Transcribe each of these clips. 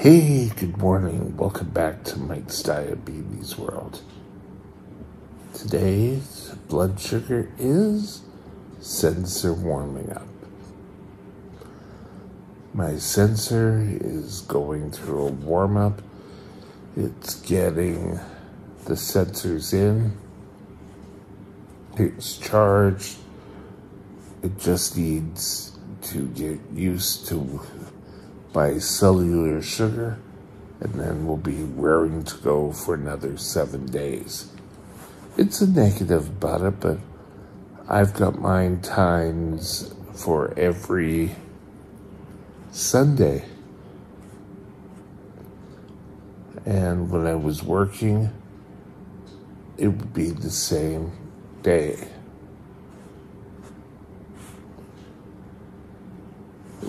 Hey, good morning. Welcome back to Mike's Diabetes World. Today's blood sugar is sensor warming up. My sensor is going through a warm up. It's getting the sensors in. It's charged. It just needs to get used to my cellular sugar, and then we'll be raring to go for another 7 days. It's a negative about it, but I've got mine times for every Sunday. And when I was working, it would be the same day.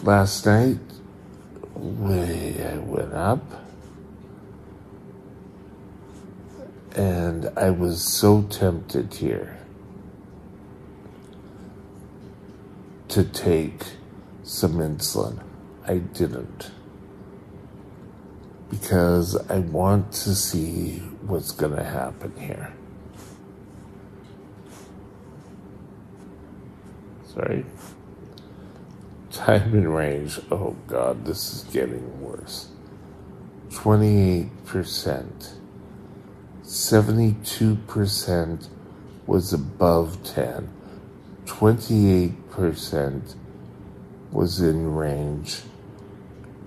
Last night, I went up, and I was so tempted here to take some insulin. I didn't, because I want to see what's going to happen here. Sorry. Time in range. Oh God, this is getting worse. 28%. 72% was above 10. 28% was in range.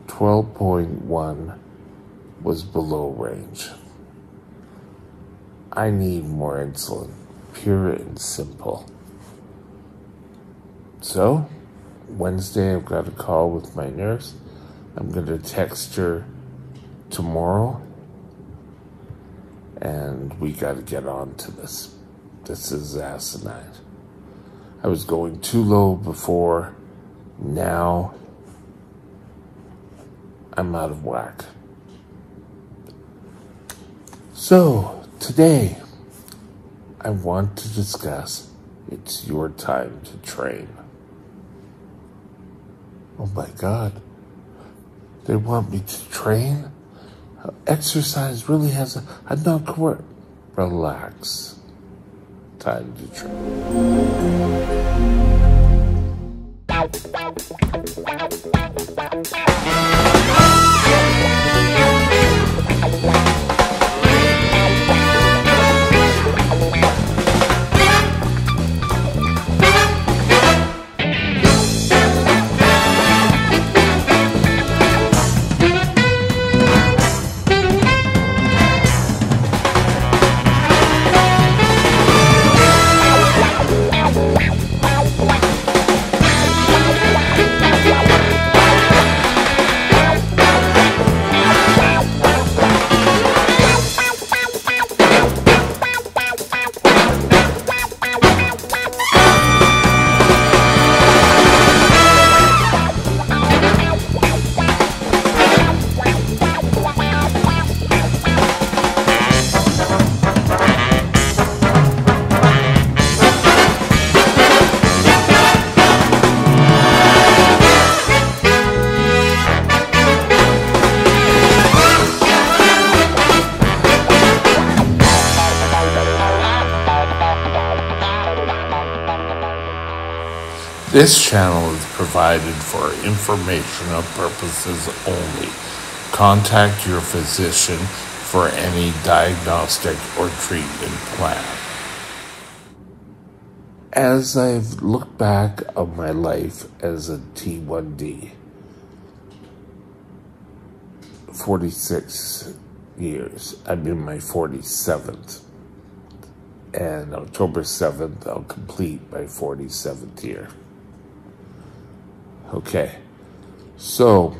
12.1 was below range. I need more insulin, pure and simple. So, Wednesday, I've got a call with my nurse. I'm going to text her tomorrow, and we got to get on to this. This is asinine. I was going too low before. Now, I'm out of whack. So, today, I want to discuss it's your time to train. Oh my God, they want me to train? Exercise really has I'm not correct. Relax. Time to This channel is provided for informational purposes only. Contact your physician for any diagnostic or treatment plan. As I've looked back on my life as a T1D, 46 years, I'm in my 47th. And October 7th, I'll complete my 47th year. Okay, so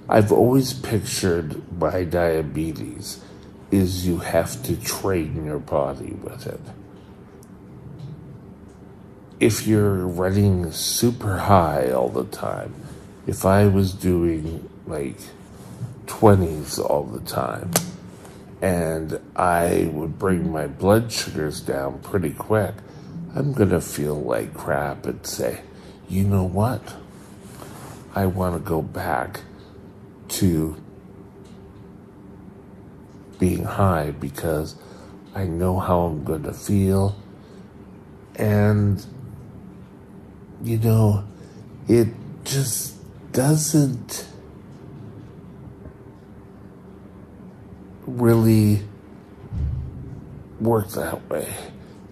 I've always pictured my diabetes is you have to train your body with it. If you're running super high all the time, if I was doing like 20s all the time, and I would bring my blood sugars down pretty quick, I'm going to feel like crap and say, you know what? I want to go back to being high because I know how I'm going to feel. And, it just doesn't really work that way.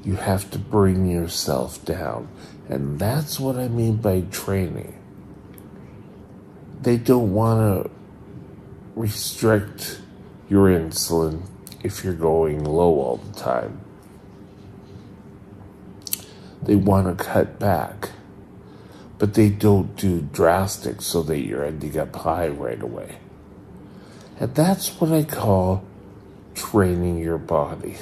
You have to bring yourself down. And that's what I mean by training. They don't want to restrict your insulin if you're going low all the time. They want to cut back, but they don't do drastic so that you're ending up high right away. And that's what I call training your body.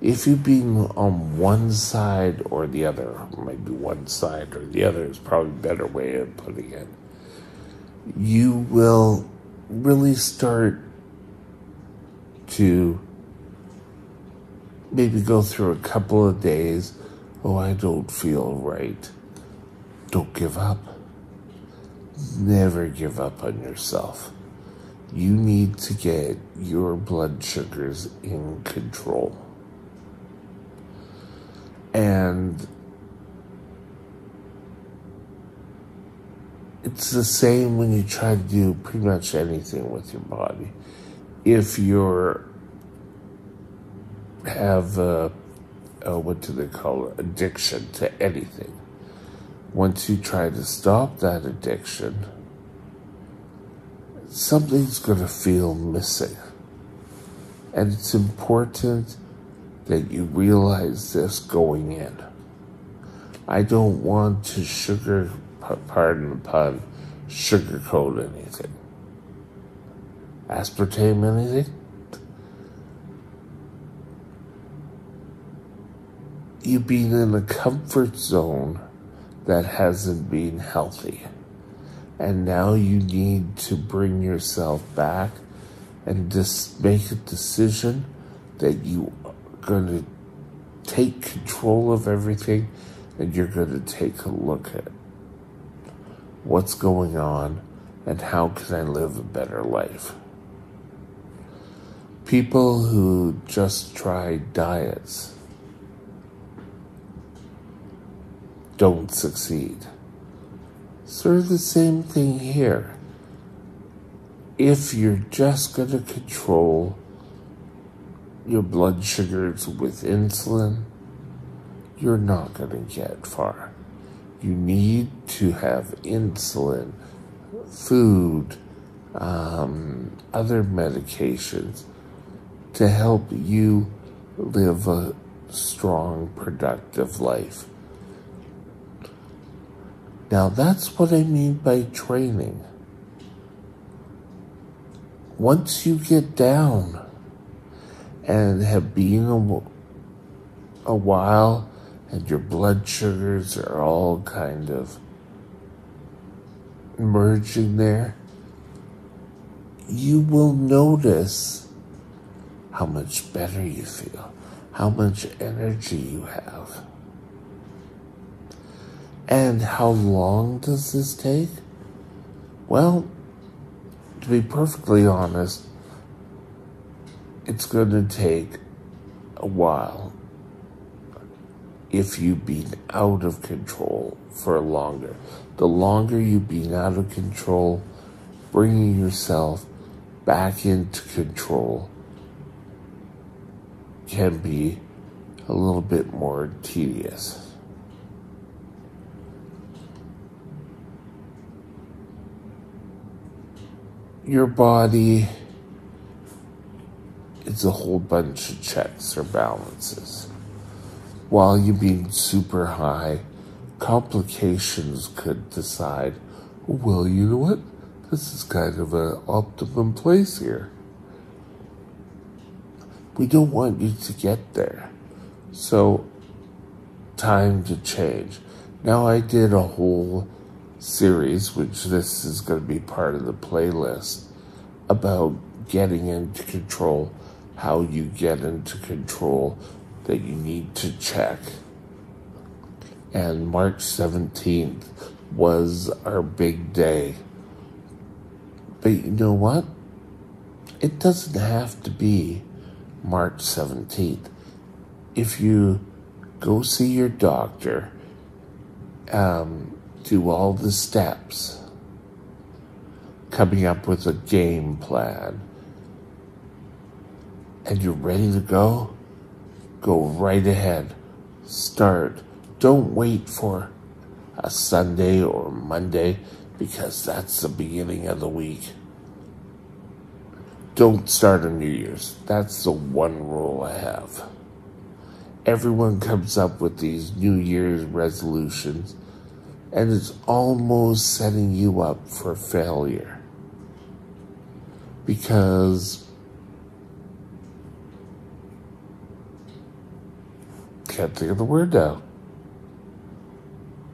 If you've been on one side or the other, maybe one side or the other is probably a better way of putting it, you will really start to maybe go through a couple of days. Oh, I don't feel right. Don't give up. Never give up on yourself. You need to get your blood sugars in control. And it's the same when you try to do pretty much anything with your body. If you're have what do they call it? Addiction to anything. Once you try to stop that addiction, something's going to feel missing. And it's important that you realize this going in. I don't want to pardon the pun, sugarcoat anything. Aspartame anything? You've been in a comfort zone that hasn't been healthy. And now you need to bring yourself back and just make a decision that you are going to take control of everything, and you're going to take a look at what's going on and how can I live a better life. People who just try diets don't succeed. Sort of the same thing here. If you're just going to control your blood sugars with insulin, you're not going to get far. You need to have insulin, food, other medications to help you live a strong, productive life. Now, that's what I mean by training. Once you get down and have been a while and your blood sugars are all kind of merging there, you will notice how much better you feel, how much energy you have. And how long does this take? Well, to be perfectly honest, it's going to take a while if you've been out of control for longer. The longer you've been out of control, bringing yourself back into control can be a little bit more tedious. Your body is a whole bunch of checks or balances. While you're being super high, complications could decide, well, you know what? This is kind of an optimum place here. We don't want you to get there. So, time to change. Now, I did a whole series, which this is going to be part of the playlist, about getting into control, how you get into control that you need to check. And March 17th was our big day. But you know what? It doesn't have to be March 17th. If you go see your doctor, do all the steps, coming up with a game plan, and you're ready to go right ahead. Start. Don't wait for a Sunday or Monday, because that's the beginning of the week. Don't start on New Year's. That's the one rule I have. Everyone comes up with these New Year's resolutions, and it's almost setting you up for failure. Because can't think of the word now.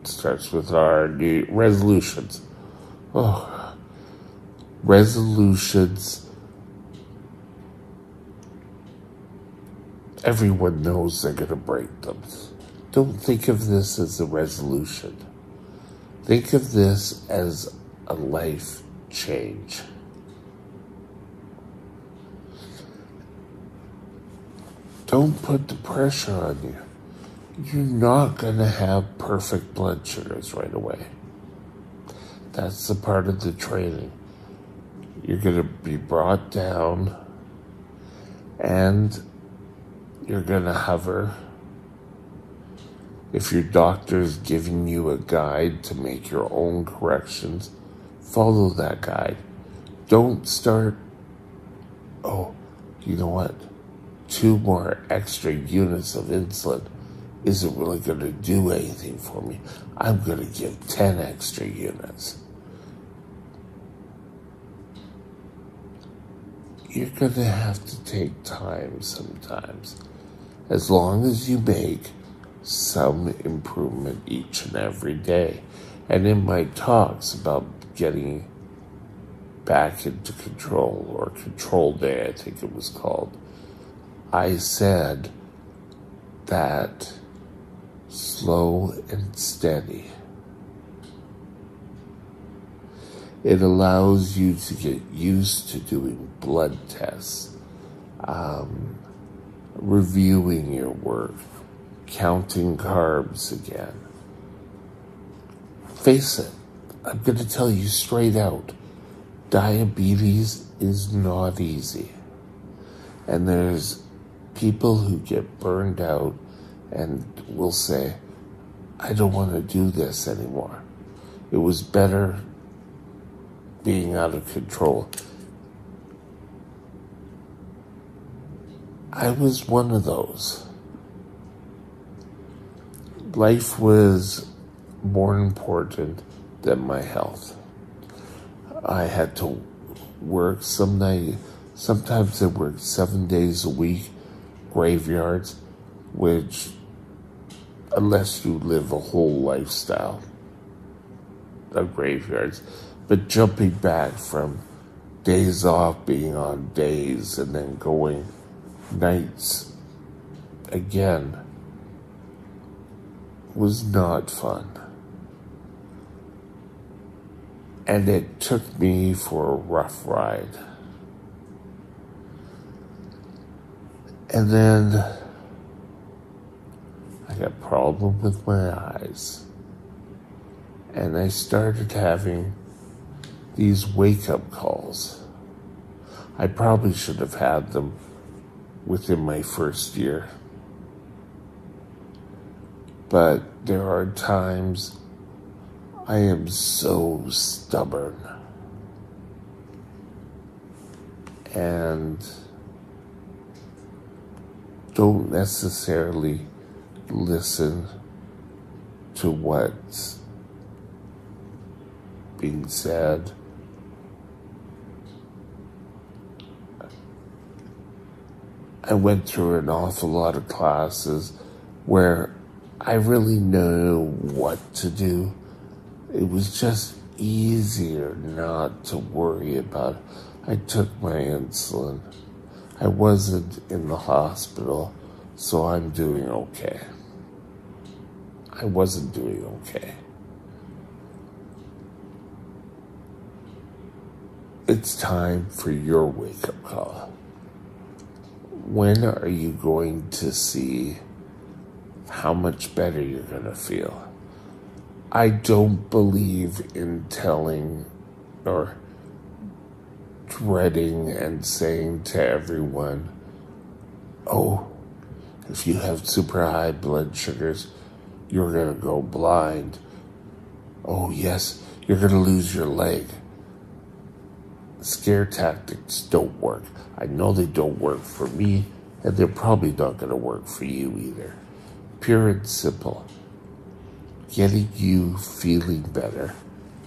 It starts with our new resolutions. Oh, resolutions. Everyone knows they're going to break them. Don't think of this as a resolution. Think of this as a life change. Don't put the pressure on you. You're not going to have perfect blood sugars right away. That's the part of the training. You're going to be brought down, and you're going to hover. If your doctor's giving you a guide to make your own corrections, follow that guide. Don't start, oh, you know what? 2 more extra units of insulin isn't really going to do anything for me. I'm going to give 10 extra units. You're going to have to take time sometimes, as long as you make some improvement each and every day. And in my talks about getting back into control, or Control Day, I think it was called, I said that slow and steady. It allows you to get used to doing blood tests, reviewing your work, counting carbs again. Face it, I'm going to tell you straight out, diabetes is not easy. And there's people who get burned out and will say, I don't want to do this anymore. It was better being out of control. I was one of those. Life was more important than my health. I had to work sometimes I worked 7 days a week, graveyards, which, unless you live a whole lifestyle of graveyards, but jumping back from days off, being on days, and then going nights again was not fun. And it took me for a rough ride. And then I got a problem with my eyes. And I started having these wake-up calls. I probably should have had them within my first year. But there are times I am so stubborn. And don't necessarily listen to what's being said. I went through an awful lot of classes where I really know what to do. It was just easier not to worry about it. I took my insulin. I wasn't in the hospital, so I'm doing okay. I wasn't doing okay. it's time for your wake-up call. When are you going to see how much better you're going to feel? I don't believe in telling or dreading and saying to everyone, oh, if you have super high blood sugars, you're going to go blind. Oh, yes, you're going to lose your leg. Scare tactics don't work. I know they don't work for me, and they're probably not going to work for you either. Pure and simple. Getting you feeling better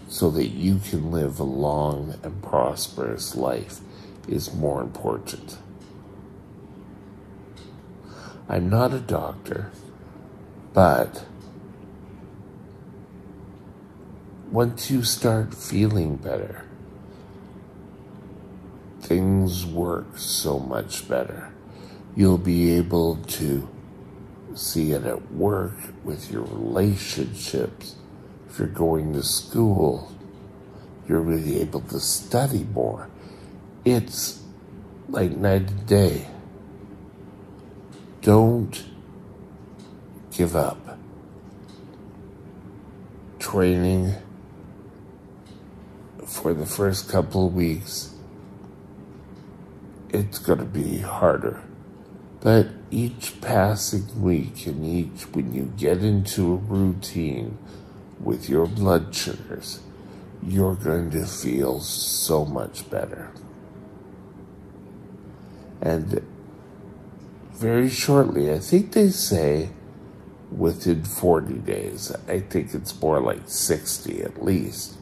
so that you can live a long and prosperous life is more important. I'm not a doctor, but once you start feeling better, things work so much better. You'll be able to see it at work, with your relationships. If you're going to school, you're really able to study more. It's like night and day. Don't give up. Training for the first couple of weeks, it's going to be harder. But each passing week and when you get into a routine with your blood sugars, you're going to feel so much better. And very shortly, I think they say within 40 days, I think it's more like 60 at least,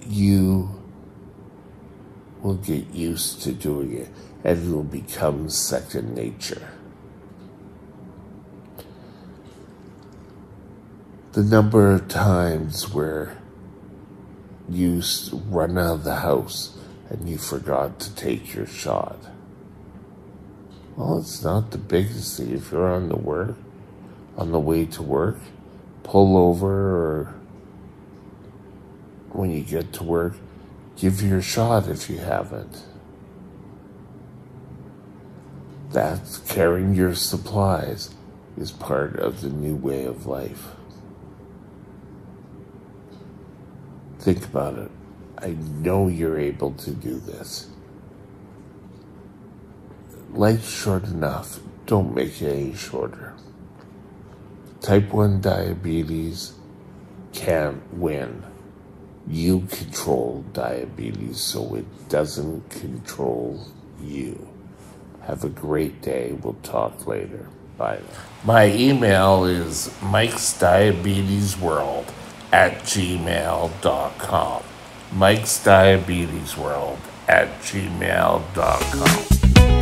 you will get used to doing it, and it will become second nature. The number of times where you run out of the house and you forgot to take your shot. Well, it's not the biggest thing. If you're on the way to work, pull over, or when you get to work, give your shot if you haven't. That's carrying your supplies is part of the new way of life. Think about it. I know you're able to do this. Life's short enough. Don't make it any shorter. Type 1 diabetes can't win. You control diabetes so it doesn't control you. Have a great day. We'll talk later. Bye. My email is mikesdiabetesworld@gmail.com. mikesdiabetesworld@gmail.com.